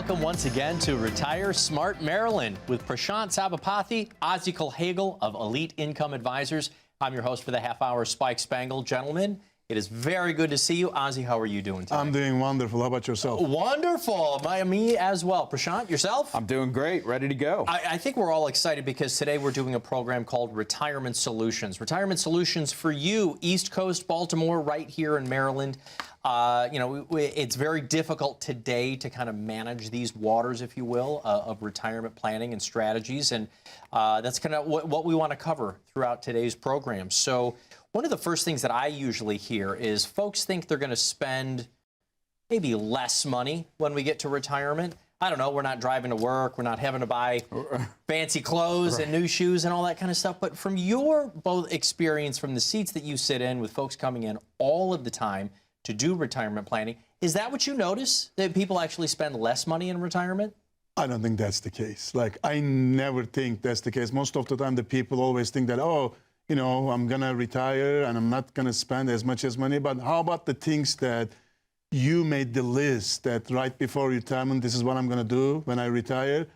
Welcome once again to Retire Smart Maryland with Prashant, Sabapathi, Ozzie, Culhagil of Elite Income Advisors. I'm your host for the half hour, Spike Spengel. Gentlemen, it is very good to see you. Ozzie, how are you doing today? I'm doing wonderful. How about yourself? Wonderful. Me as well. Prashant, yourself? I'm doing great. Ready to go. I think we're all excited because today we're doing a program called Retirement Solutions. Retirement Solutions for you, East Coast, Baltimore, right here in Maryland. It's very difficult today to kind of manage these waters, if you will, of retirement planning and strategies. And that's kind of what we want to cover throughout today's program. So one of the first things that I usually hear is folks think they're going to spend maybe less money when we get to retirement. I don't know, we're not driving to work, we're not having to buy fancy clothes and new shoes and all that kind of stuff. But from your both experience, from the seats that you sit in with folks coming in all of the time to do retirement planning, is that what you notice, that people actually spend less money in retirement? I don't think that's the case. Like, I never think that's the case. Most of the time, the people always think that, I'm going to retire and I'm not going to spend as much as money. But how about the things that you made the list that right before retirement, this is what I'm going to do when I retire?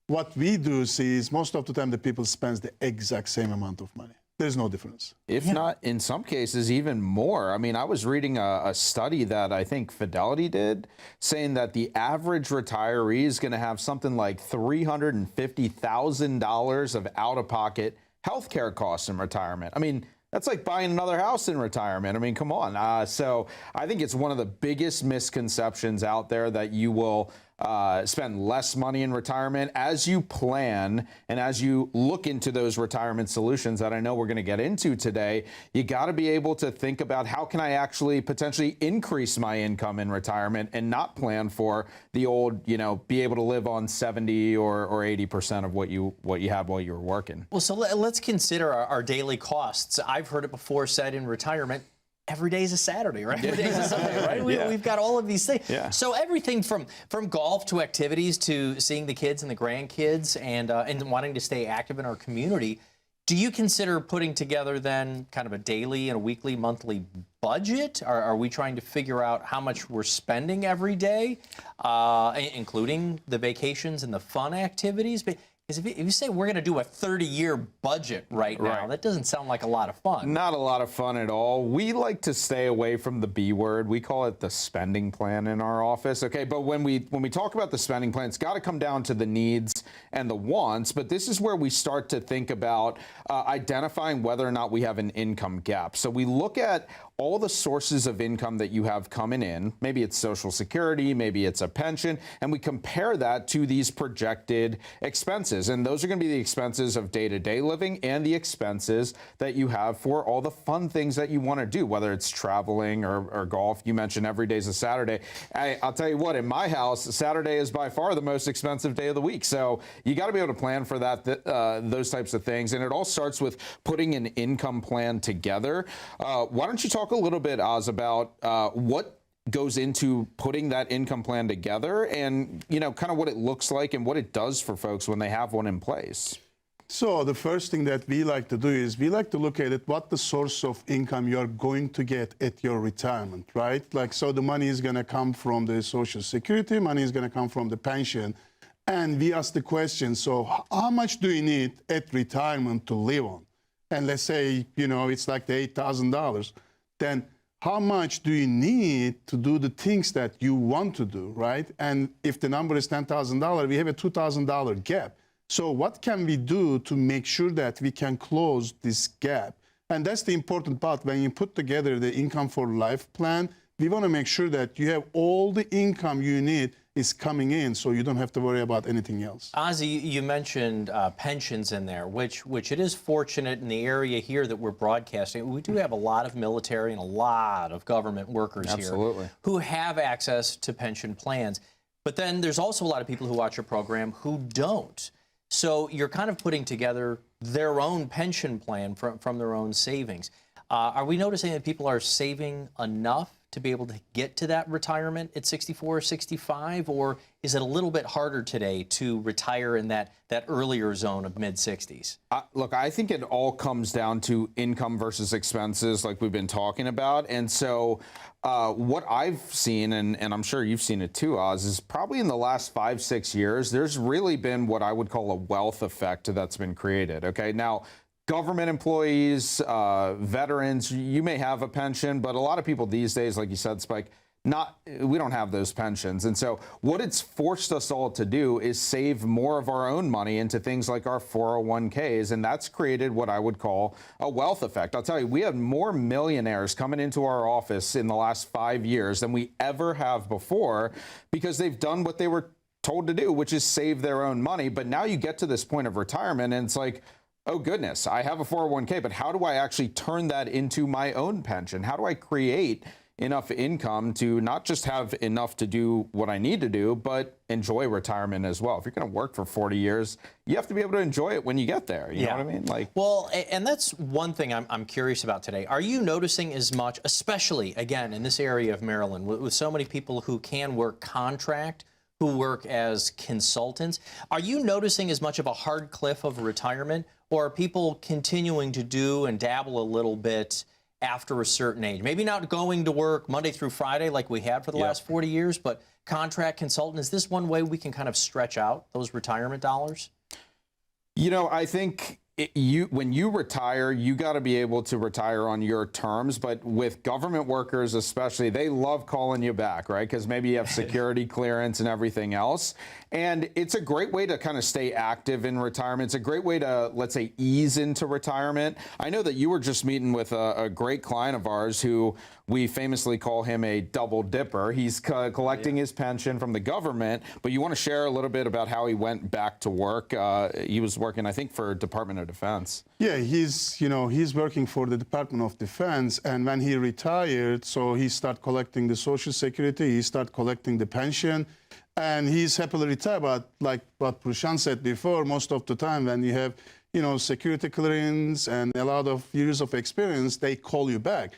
What we do see is most of the time the people spend the exact same amount of money. There's no difference. If not, in some cases, even more. I mean, I was reading a study that I think Fidelity did, saying that the average retiree is going to have something like $350,000 of out-of-pocket healthcare costs in retirement. I mean, that's like buying another house in retirement. I mean, come on. So I think it's one of the biggest misconceptions out there that you will spend less money in retirement as you plan and as you look into those retirement solutions that I know we're going to get into today. You got to be able to think about, how can I actually potentially increase my income in retirement and not plan for the old, be able to live on 70 or 80% of what you have while you're working. Well, so let's consider our daily costs. I've heard it before said in retirement, every day is a Saturday, right? Every day is a Sunday, right? We've got all of these things. Yeah. So everything from golf to activities to seeing the kids and the grandkids and wanting to stay active in our community. Do you consider putting together then kind of a daily and a weekly, monthly budget? Are we trying to figure out how much we're spending every day, including the vacations and the fun activities? Because if you say we're going to do a 30-year budget right now, that doesn't sound like a lot of fun. Not a lot of fun at all. We like to stay away from the B word. We call it the spending plan in our office. Okay, but when we talk about the spending plan, it's got to come down to the needs and the wants. But this is where we start to think about identifying whether or not we have an income gap. So we look at all the sources of income that you have coming in. Maybe it's Social Security, maybe it's a pension, and we compare that to these projected expenses. And those are going to be the expenses of day-to-day living and the expenses that you have for all the fun things that you want to do, whether it's traveling or golf. You mentioned every day's a Saturday. I'll tell you what, in my house, Saturday is by far the most expensive day of the week. So you got to be able to plan for that, those types of things. And it all starts with putting an income plan together. Why don't you talk a little bit, Oz, about what goes into putting that income plan together and, kind of what it looks like and what it does for folks when they have one in place? So the first thing that we like to do is we like to look at it, what the source of income you're going to get at your retirement, right? Like, so the money is going to come from the Social Security, money is going to come from the pension. And we ask the question, so how much do you need at retirement to live on? And let's say, it's like the $8,000. Then how much do you need to do the things that you want to do, right? And if the number is $10,000, we have a $2,000 gap. So what can we do to make sure that we can close this gap? And that's the important part. When you put together the income for life plan, we want to make sure that you have all the income you need is coming in, so you don't have to worry about anything else. Ozzie, you mentioned pensions in there, which it is fortunate in the area here that we're broadcasting. We do have a lot of military and a lot of government workers here who have access to pension plans. But then there's also a lot of people who watch your program who don't. So you're kind of putting together their own pension plan from their own savings. Are we noticing that people are saving enough to be able to get to that retirement at 64 or 65? Or is it a little bit harder today to retire in that earlier zone of mid-60s? Look, I think it all comes down to income versus expenses, like we've been talking about. And so what I've seen, and I'm sure you've seen it too, Oz, is probably in the last 5-6 years, there's really been what I would call a wealth effect that's been created. Okay, now, government employees, veterans, you may have a pension, but a lot of people these days, like you said, Spike, we don't have those pensions. And so what it's forced us all to do is save more of our own money into things like our 401ks. And that's created what I would call a wealth effect. I'll tell you, we have more millionaires coming into our office in the last 5 years than we ever have before, because they've done what they were told to do, which is save their own money. But now you get to this point of retirement and it's like, oh goodness, I have a 401k, but how do I actually turn that into my own pension? How do I create enough income to not just have enough to do what I need to do, but enjoy retirement as well? If you're going to work for 40 years, you have to be able to enjoy it when you get there. You know what I mean? Like, well, and that's one thing I'm curious about today. Are you noticing as much, especially again in this area of Maryland, with so many people who can work contract, who work as consultants, are you noticing as much of a hard cliff of retirement, or are people continuing to do and dabble a little bit after a certain age? Maybe not going to work Monday through Friday like we had for the last 40 years, but contract consultant. Is this one way we can kind of stretch out those retirement dollars? You know, I think when you retire, you got to be able to retire on your terms. But with government workers especially, they love calling you back, right? Because maybe you have security clearance and everything else. And it's a great way to kind of stay active in retirement. It's a great way to, let's say, ease into retirement. I know that you were just meeting with a great client of ours who we famously call him a double dipper. He's collecting his pension from the government, but you want to share a little bit about how he went back to work. He was working, I think, for Department of Defense. Yeah, he's working for the Department of Defense, and when he retired, so he started collecting the Social Security, he started collecting the pension, and he's happily retired. But like what Prashant said before, most of the time when you have, security clearance and a lot of years of experience, they call you back.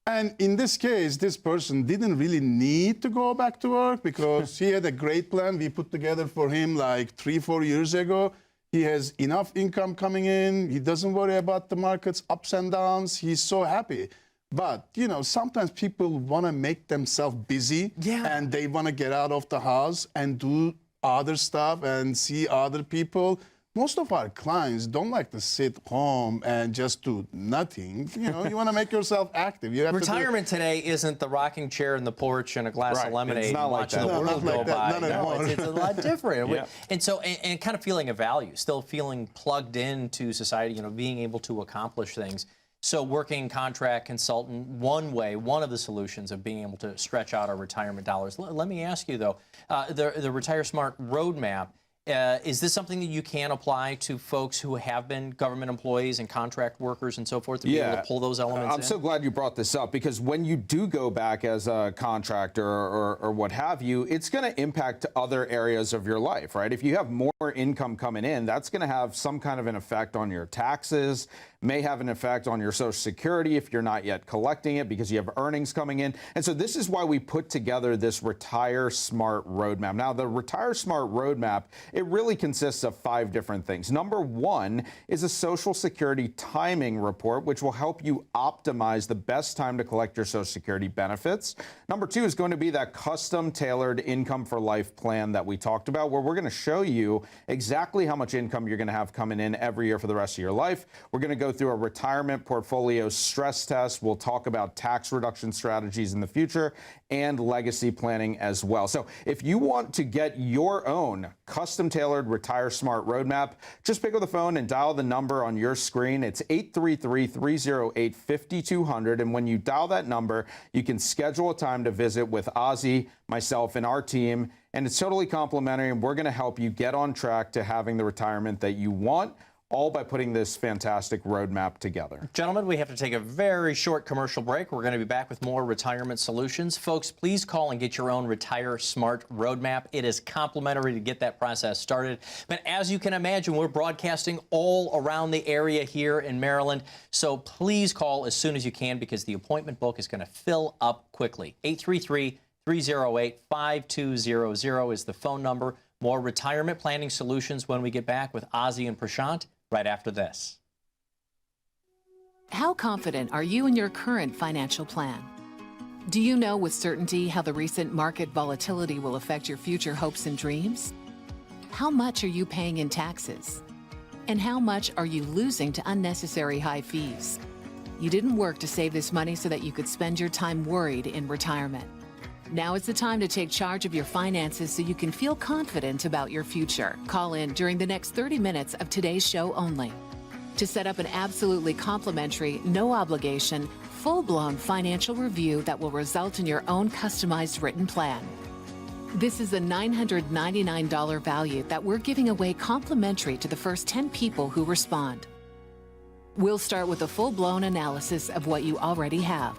And in this case, this person didn't really need to go back to work because he had a great plan we put together for him like 3-4 years ago. He has enough income coming in. He doesn't worry about the market's ups and downs. He's so happy. But, sometimes people want to make themselves busy and they want to get out of the house and do other stuff and see other people. Most of our clients don't like to sit home and just do nothing. You want to make yourself active. You have Retirement today isn't the rocking chair in the porch and a glass of lemonade it's not watching like the world go by. No, it's a lot different. And so, and kind of feeling a value, still feeling plugged into society, being able to accomplish things. So working contract consultant, one of the solutions of being able to stretch out our retirement dollars. Let me ask you, though, the Retire Smart roadmap, is this something that you can apply to folks who have been government employees and contract workers and so forth to be able to pull those elements in? I'm so glad you brought this up, because when you do go back as a contractor or what have you, it's going to impact other areas of your life, right? If you have more income coming in, that's going to have some kind of an effect on your taxes, may have an effect on your Social Security if you're not yet collecting it because you have earnings coming in. And so this is why we put together this Retire Smart roadmap. Now, the Retire Smart roadmap, it really consists of 5 different things. Number 1 is a Social Security timing report, which will help you optimize the best time to collect your Social Security benefits. Number 2 is going to be that custom tailored income for life plan that we talked about, where we're going to show you exactly how much income you're going to have coming in every year for the rest of your life. We're going to go through a retirement portfolio stress test. We'll talk about tax reduction strategies in the future and legacy planning as well. So if you want to get your own custom tailored Retire Smart roadmap, just pick up the phone and dial the number on your screen. It's 833-308-5200. And when you dial that number, you can schedule a time to visit with Ozzie, myself, and our team. And it's totally complimentary, and we're going to help you get on track to having the retirement that you want. all by putting this fantastic roadmap together. Gentlemen, we have to take a very short commercial break. We're going to be back with more retirement solutions. Folks, please call and get your own Retire Smart roadmap. It is complimentary to get that process started. But as you can imagine, we're broadcasting all around the area here in Maryland. So please call as soon as you can because the appointment book is going to fill up quickly. 833-308-5200 is the phone number. More retirement planning solutions when we get back with Ozzie and Prashant right after this. How confident are you in your current financial plan? Do you know with certainty how the recent market volatility will affect your future hopes and dreams? How much are you paying in taxes? And how much are you losing to unnecessary high fees? You didn't work to save this money so that you could spend your time worried in retirement. Now is the time to take charge of your finances so you can feel confident about your future. Call in during the next 30 minutes of today's show only to set up an absolutely complimentary, no obligation, full-blown financial review that will result in your own customized written plan. This is a $999 value that we're giving away complimentary to the first 10 people who respond. We'll start with a full-blown analysis of what you already have,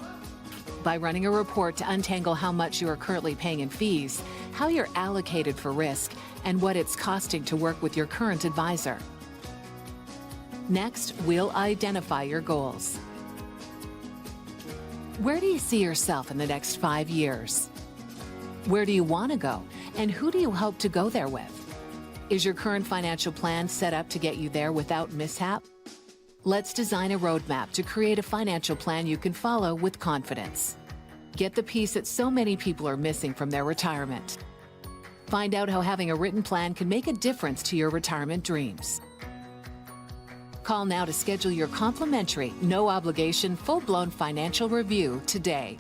by running a report to untangle how much you are currently paying in fees, how you're allocated for risk, and what it's costing to work with your current advisor. Next, we'll identify your goals. Where do you see yourself in the next 5 years? Where do you want to go, and who do you hope to go there with? Is your current financial plan set up to get you there without mishap? Let's design a roadmap to create a financial plan you can follow with confidence. Get the piece that so many people are missing from their retirement. Find out how having a written plan can make a difference to your retirement dreams. Call now to schedule your complimentary, no obligation, full-blown financial review today.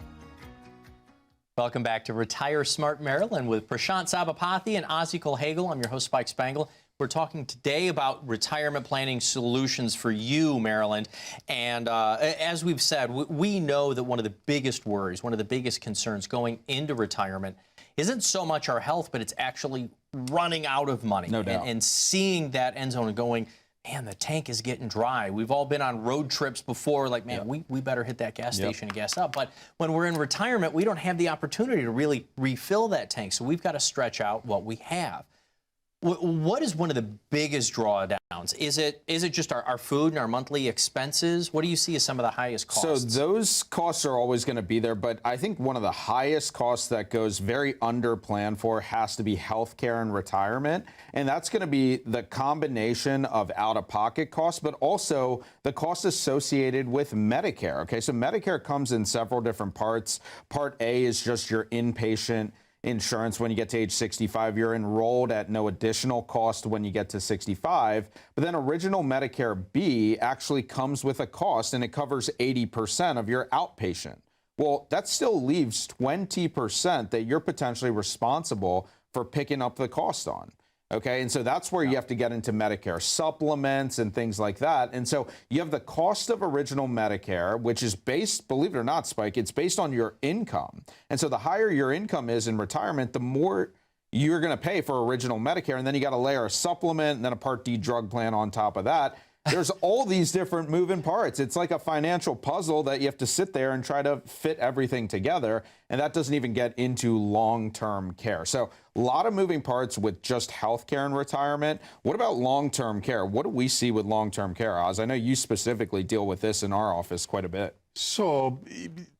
Welcome back to Retire Smart Maryland with Prashant Sabapathi and Ozzie Culhagil. I'm your host, Spike Spengel. We're talking today about retirement planning solutions for you, Maryland. And as we've said, we know that one of the biggest worries, one of the biggest concerns going into retirement isn't so much our health, but it's actually running out of money. No doubt. And seeing that end zone and going, man, the tank is getting dry. We've all been on road trips before, like, man, we better hit that gas station and gas up. But when we're in retirement, we don't have the opportunity to really refill that tank. So we've got to stretch out what we have. What is one of the biggest drawdowns? Is it just our food and our monthly expenses? What do you see as some of the highest costs? So those costs are always going to be there, but I think one of the highest costs that goes very under planned for has to be healthcare and retirement. And that's going to be the combination of out-of-pocket costs, but also the costs associated with Medicare. Okay, so Medicare comes in several different parts. Part A is just your inpatient insurance. When you get to age 65, you're enrolled at no additional cost when you get to 65. But then original Medicare B actually comes with a cost, and it covers 80% of your outpatient. Well, that still leaves 20% that you're potentially responsible for picking up the cost on. Okay, and so that's where you have to get into Medicare supplements and things like that. And so you have the cost of original Medicare, which is based, believe it or not, Spike, it's based on your income. And so the higher your income is in retirement, the more you're going to pay for original Medicare. And then you got to layer a supplement and then a Part D drug plan on top of that. There's all these different moving parts. It's like a financial puzzle that you have to sit there and try to fit everything together. And that doesn't even get into long-term care. So a lot of moving parts with just healthcare and retirement. What about long-term care? What do we see with long-term care, Oz? I know you specifically deal with this in our office quite a bit. So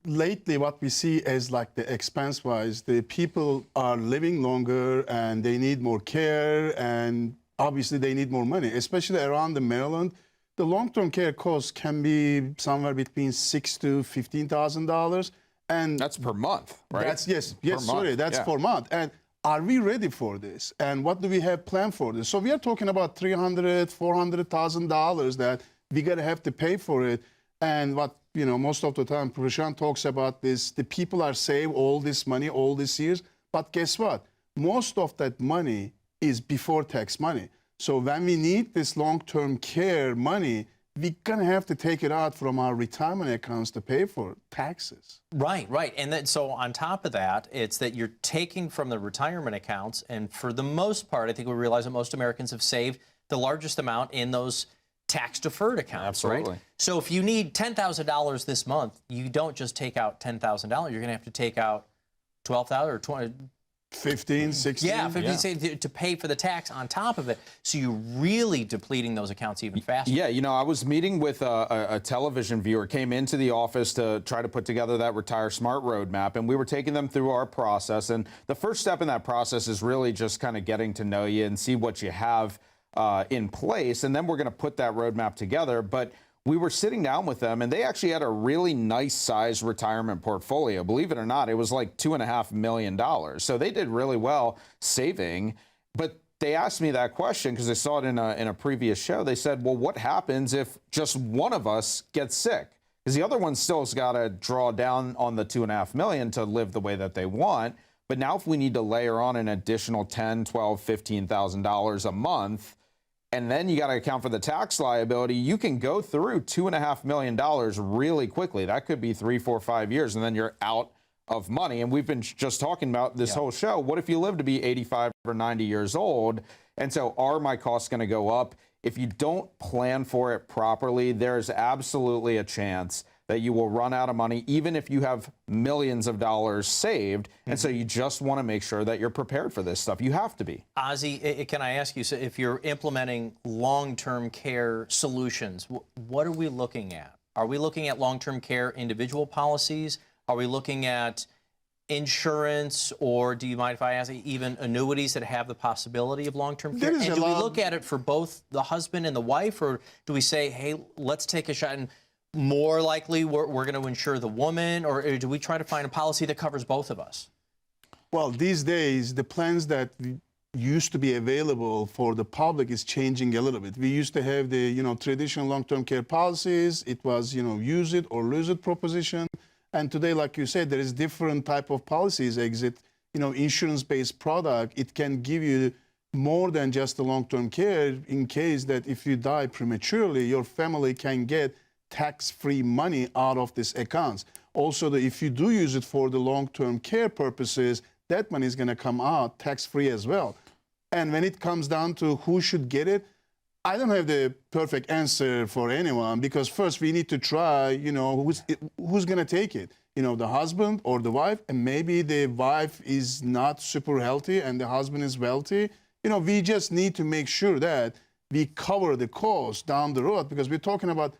lately what we see is like the expense-wise, the people are living longer and they need more care, and obviously they need more money, especially around the Maryland. The long-term care cost can be somewhere between $6,000 to $15,000. And that's per month, right? That's, yes, per sorry, month. that's per month. And are we ready for this? And what do we have planned for this? So we are talking about $300,000, $400,000 that we're gonna have to pay for it. And what, you know, most of the time Prashant talks about this, the people are saved all this money, all these years. But guess what? Most of that money is before tax money. So when we need this long-term care money, we're gonna have to take it out from our retirement accounts to pay for taxes. Right, right. And then so on top of that, it's that you're taking from the retirement accounts, and for the most part, I think we realize that most Americans have saved the largest amount in those tax-deferred accounts, Absolutely. right? So if you need $10,000 this month, you don't just take out $10,000. You're going to have to take out $12,000 or 20. 15, 16. Yeah, 15 to pay for the tax on top of it. So you're really depleting those accounts even faster. Yeah, you know, I was meeting with a television viewer, came into the office to try to put together that Retire Smart roadmap, and we were taking them through our process. And the first step in that process is really just kind of getting to know you and see what you have in place, and then we're going to put that roadmap together. But we were sitting down with them, and they actually had a really nice size retirement portfolio. Believe it or not, it was like $2.5 million. So they did really well saving. But they asked me that question because they saw it in a previous show. They said, well, what happens if just one of us gets sick? Because the other one still's got to draw down on the $2.5 million to live the way that they want. But now if we need to layer on an additional $10,000, $12,000, $15,000 a month, and then you got to account for the tax liability, you can go through $2.5 million really quickly. That could be 3, 4, 5 years, and then you're out of money. And we've been just talking about this whole show. What if you live to be 85 or 90 years old? And so are my costs going to go up? If you don't plan for it properly, there's absolutely a chance that you will run out of money, even if you have millions of dollars saved. And so you just want to make sure that you're prepared for this stuff. You have to be. Ozzie, can I ask you, so if you're implementing long-term care solutions, what are we looking at? Are we looking at long-term care individual policies? Are we looking at insurance, or do you mind if I ask, even annuities that have the possibility of long-term care? And do we look at it for both the husband and the wife, or do we say, hey, let's take a shot, and more likely we're going to insure the woman, or do we try to find a policy that covers both of us? Well, these days, the plans that used to be available for the public is changing a little bit. We used to have the, traditional long-term care policies. It was, use it or lose it proposition. And today, like you said, there is different type of policies exit, insurance-based product. It can give you more than just the long-term care in case that if you die prematurely, your family can get tax-free money out of these accounts. Also, if you do use it for the long-term care purposes, that money is going to come out tax-free as well. And when it comes down to who should get it, I don't have the perfect answer for anyone, because first we need to try, who's going to take it? The husband or the wife, and maybe the wife is not super healthy and the husband is wealthy. We just need to make sure that we cover the cost down the road, because we're talking about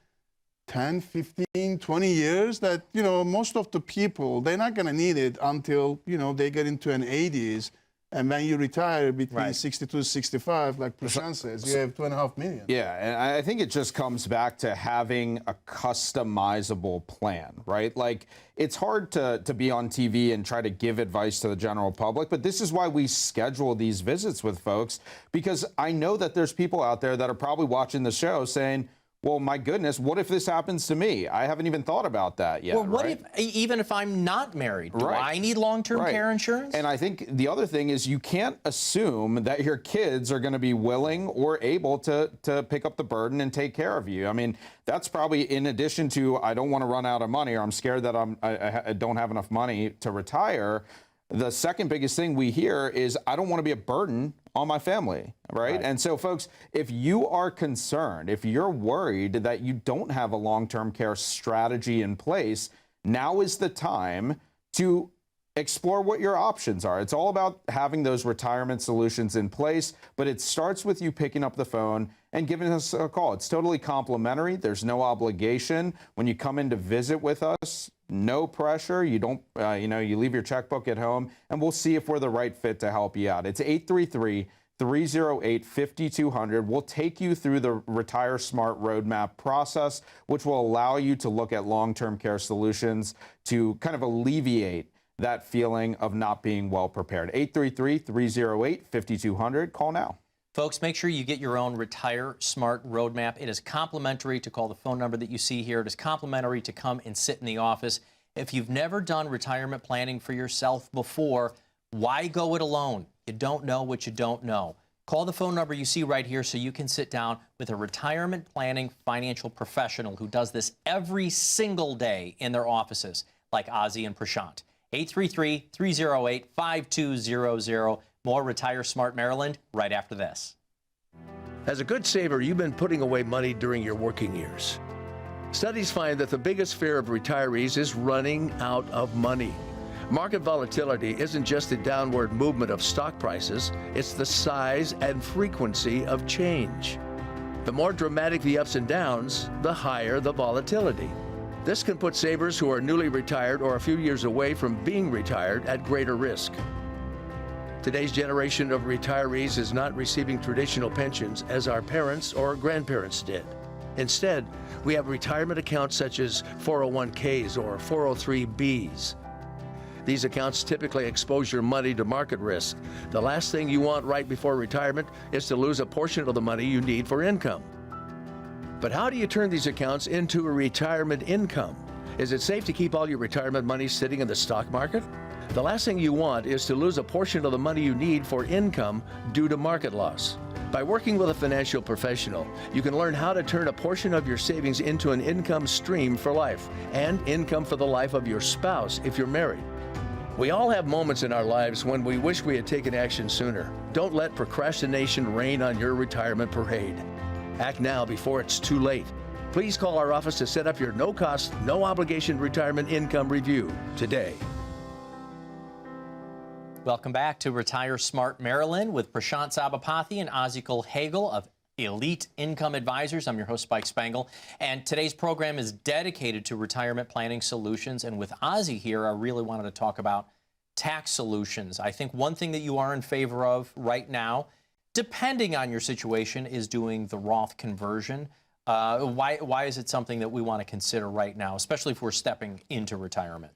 10, 15, 20 years that, most of the people, they're not going to need it until, they get into an 80s. And when you retire between 62, 65, like Prashant says, you have $2.5 million. Yeah, and I think it just comes back to having a customizable plan, right? Like, it's hard to be on TV and try to give advice to the general public, but this is why we schedule these visits with folks, because I know that there's people out there that are probably watching the show saying, well, my goodness, what if this happens to me? I haven't even thought about that yet. Well, what if, even if I'm not married, do I need long-term care insurance? And I think the other thing is you can't assume that your kids are going to be willing or able to pick up the burden and take care of you. I mean, that's probably in addition to, I don't want to run out of money, or I'm scared that I don't have enough money to retire. The second biggest thing we hear is, I don't want to be a burden on my family, right? And so, folks, if you are concerned, if you're worried that you don't have a long-term care strategy in place, now is the time to explore what your options are. It's all about having those retirement solutions in place, but it starts with you picking up the phone and giving us a call. It's totally complimentary. There's no obligation. When you come in to visit with us, no pressure. You don't, you leave your checkbook at home, and we'll see if we're the right fit to help you out. It's 833-308-5200. We'll take you through the Retire Smart roadmap process, which will allow you to look at long-term care solutions to kind of alleviate that feeling of not being well prepared. 833-308-5200. Call now. Folks, make sure you get your own Retire Smart roadmap. It is complimentary to call the phone number that you see here. It is complimentary to come and sit in the office. If you've never done retirement planning for yourself before, why go it alone? You don't know what you don't know. Call the phone number you see right here so you can sit down with a retirement planning financial professional who does this every single day in their offices, like Ozzie and Prashant. 833-308-5200. More Retire Smart Maryland right after this. As a good saver, you've been putting away money during your working years. Studies find that the biggest fear of retirees is running out of money. Market volatility isn't just the downward movement of stock prices, it's the size and frequency of change. The more dramatic the ups and downs, the higher the volatility. This can put savers who are newly retired or a few years away from being retired at greater risk. Today's generation of retirees is not receiving traditional pensions as our parents or grandparents did. Instead, we have retirement accounts such as 401ks or 403bs. These accounts typically expose your money to market risk. The last thing you want right before retirement is to lose a portion of the money you need for income. But how do you turn these accounts into a retirement income? Is it safe to keep all your retirement money sitting in the stock market? The last thing you want is to lose a portion of the money you need for income due to market loss. By working with a financial professional, you can learn how to turn a portion of your savings into an income stream for life and income for the life of your spouse if you're married. We all have moments in our lives when we wish we had taken action sooner. Don't let procrastination reign on your retirement parade. Act now before it's too late. Please call our office to set up your no-cost, no-obligation retirement income review today. Welcome back to Retire Smart Maryland with Prashant Sabapathi and Ozzie Culhagil of Elite Income Advisors. I'm your host, Spike Spengel, and today's program is dedicated to retirement planning solutions. And with Ozzie here, I really wanted to talk about tax solutions. I think one thing that you are in favor of right now, depending on your situation, is doing the Roth conversion. Why is it something that we want to consider right now, especially if we're stepping into retirement?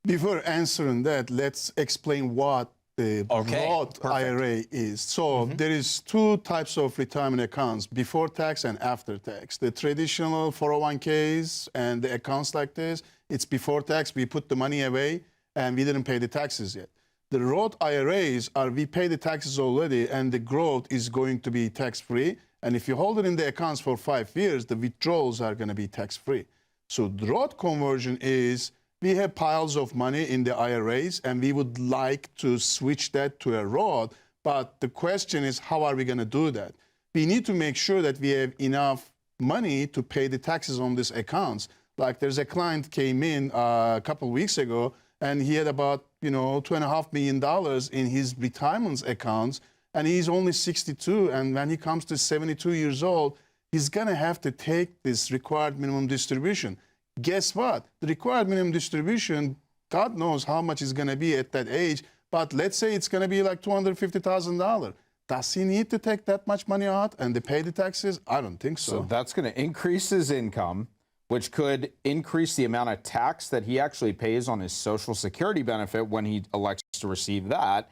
Before answering that, let's explain what the Roth IRA is. So there is two types of retirement accounts, before tax and after tax. The traditional 401ks and the accounts like this, it's before tax, we put the money away and we didn't pay the taxes yet. The Roth IRAs are, we pay the taxes already and the growth is going to be tax-free. And if you hold it in the accounts for 5 years, the withdrawals are going to be tax-free. So the Roth conversion is, we have piles of money in the IRAs and we would like to switch that to a Roth, but the question is, how are we going to do that? We need to make sure that we have enough money to pay the taxes on these accounts. Like there's a client came in a couple of weeks ago and he had about, $2.5 million in his retirement accounts and he's only 62, and when he comes to 72 years old, he's going to have to take this required minimum distribution. Guess what? The required minimum distribution, God knows how much it's going to be at that age, but let's say it's going to be like $250,000. Does he need to take that much money out and to pay the taxes? I don't think so. So that's going to increase his income, which could increase the amount of tax that he actually pays on his Social Security benefit when he elects to receive that.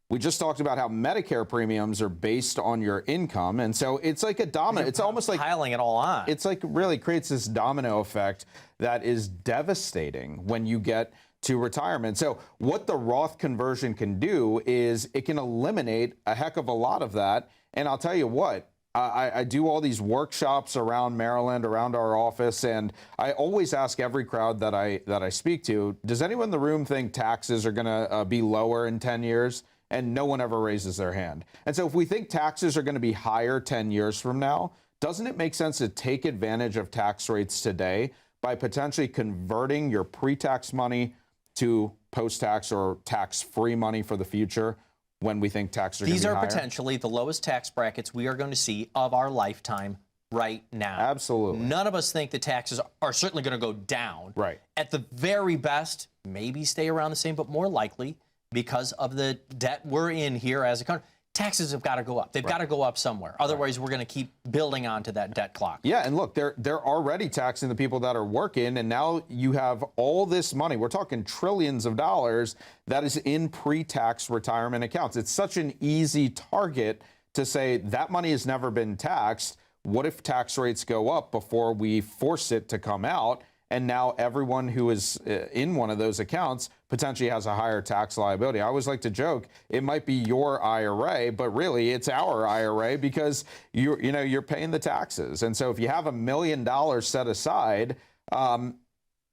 We just talked about how Medicare premiums are based on your income. And so it's like a domino. It's almost like piling it all on. It's like really creates this domino effect that is devastating when you get to retirement. So what the Roth conversion can do is it can eliminate a heck of a lot of that. And I'll tell you what, I do all these workshops around Maryland, around our office, and I always ask every crowd that I speak to, does anyone in the room think taxes are going to be lower in 10 years? And no one ever raises their hand. And so if we think taxes are going to be higher 10 years from now, doesn't it make sense to take advantage of tax rates today by potentially converting your pre-tax money to post-tax or tax-free money for the future when we think taxes are going to be higher? These are potentially the lowest tax brackets we are going to see of our lifetime right now. Absolutely. None of us think the taxes are certainly going to go down. Right. At the very best, maybe stay around the same, but more likely, because of the debt we're in here as a country, taxes have got to go up. They've got to go up somewhere. Otherwise, we're going to keep building onto that debt clock. Yeah, and look, they're already taxing the people that are working, and now you have all this money. We're talking trillions of dollars that is in pre-tax retirement accounts. It's such an easy target to say that money has never been taxed. What if tax rates go up before we force it to come out? And now everyone who is in one of those accounts potentially has a higher tax liability. I always like to joke, it might be your IRA, but really it's our IRA because you're paying the taxes. And so if you have $1 million set aside,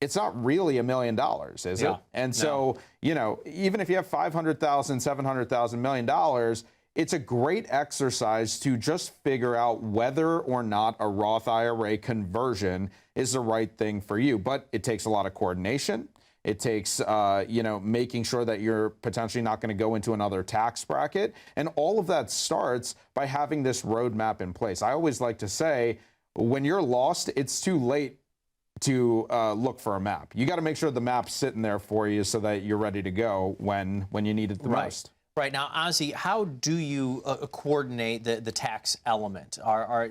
it's not really $1 million, is it? And so, even if you have $500,000, $700,000, $1 million, it's a great exercise to just figure out whether or not a Roth IRA conversion is the right thing for you. But it takes a lot of coordination. It takes, making sure that you're potentially not going to go into another tax bracket. And all of that starts by having this roadmap in place. I always like to say, when you're lost, it's too late to look for a map. You got to make sure the map's sitting there for you so that you're ready to go when you need it the most. Right. Now, Ozzie, how do you coordinate the tax element?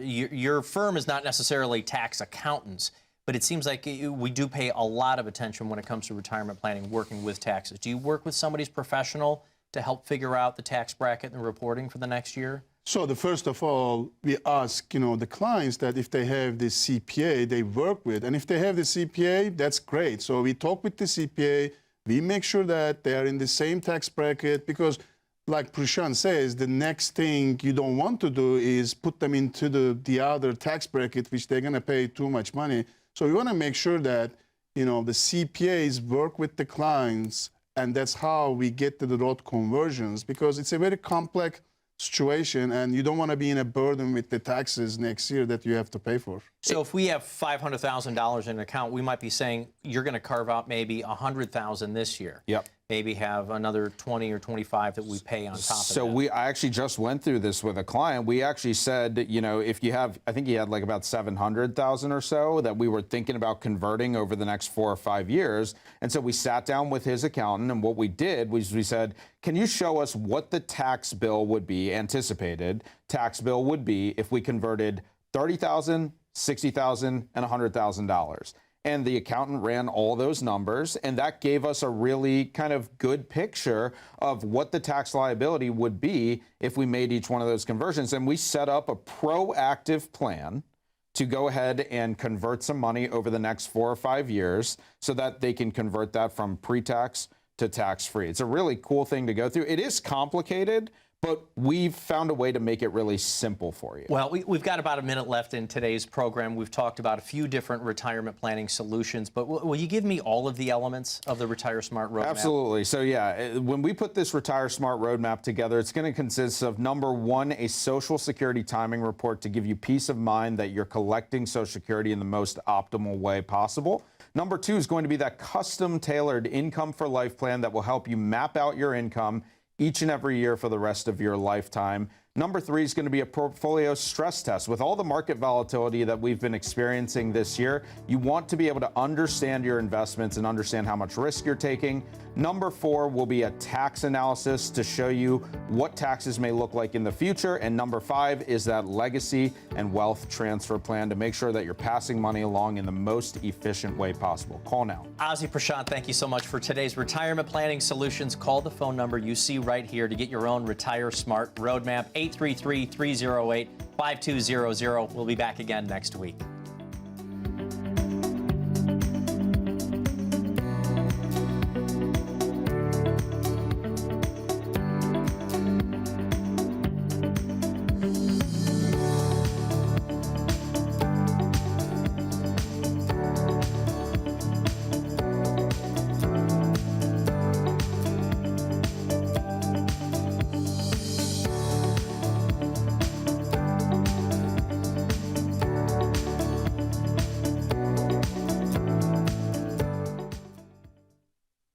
Your firm is not necessarily tax accountants, but it seems like we do pay a lot of attention when it comes to retirement planning, working with taxes. Do you work with somebody's professional to help figure out the tax bracket and reporting for the next year? So first of all, we ask, the clients that if they have the CPA they work with, and if they have the CPA, that's great. So we talk with the CPA, we make sure that they are in the same tax bracket, because like Prashant says, the next thing you don't want to do is put them into the other tax bracket, which they're going to pay too much money. So we want to make sure that, the CPAs work with the clients, and that's how we get to the Roth conversions, because it's a very complex situation, and you don't want to be in a burden with the taxes next year that you have to pay for. So if we have $500,000 in an account, we might be saying you're going to carve out maybe $100,000 this year. Yep. Maybe have another 20 or 25 that we pay on top of that. So I actually just went through this with a client. We actually said, if you have, I think he had like about 700,000 or so that we were thinking about converting over the next 4 or 5 years. And so we sat down with his accountant, and what we did was we said, can you show us what the tax bill would be, anticipated tax bill would be, if we converted $30,000, $60,000, and $100,000? And the accountant ran all those numbers, and that gave us a really kind of good picture of what the tax liability would be if we made each one of those conversions. And we set up a proactive plan to go ahead and convert some money over the next 4 or 5 years so that they can convert that from pre-tax to tax-free. It's a really cool thing to go through. It is complicated, but we've found a way to make it really simple for you. Well, we've got about a minute left in today's program. We've talked about a few different retirement planning solutions, but will you give me all of the elements of the Retire Smart Roadmap? Absolutely. So yeah, when we put this Retire Smart Roadmap together, it's going to consist of, number one, a Social Security timing report to give you peace of mind that you're collecting Social Security in the most optimal way possible. Number two is going to be that custom tailored income for life plan that will help you map out your income each and every year for the rest of your lifetime. Number three is going to be a portfolio stress test. With all the market volatility that we've been experiencing this year, you want to be able to understand your investments and understand how much risk you're taking. Number four will be a tax analysis to show you what taxes may look like in the future. And number five is that legacy and wealth transfer plan to make sure that you're passing money along in the most efficient way possible. Call now. Ozzie, Prashant, thank you so much for today's retirement planning solutions. Call the phone number you see right here to get your own Retire Smart Roadmap, 833-308-5200. We'll be back again next week.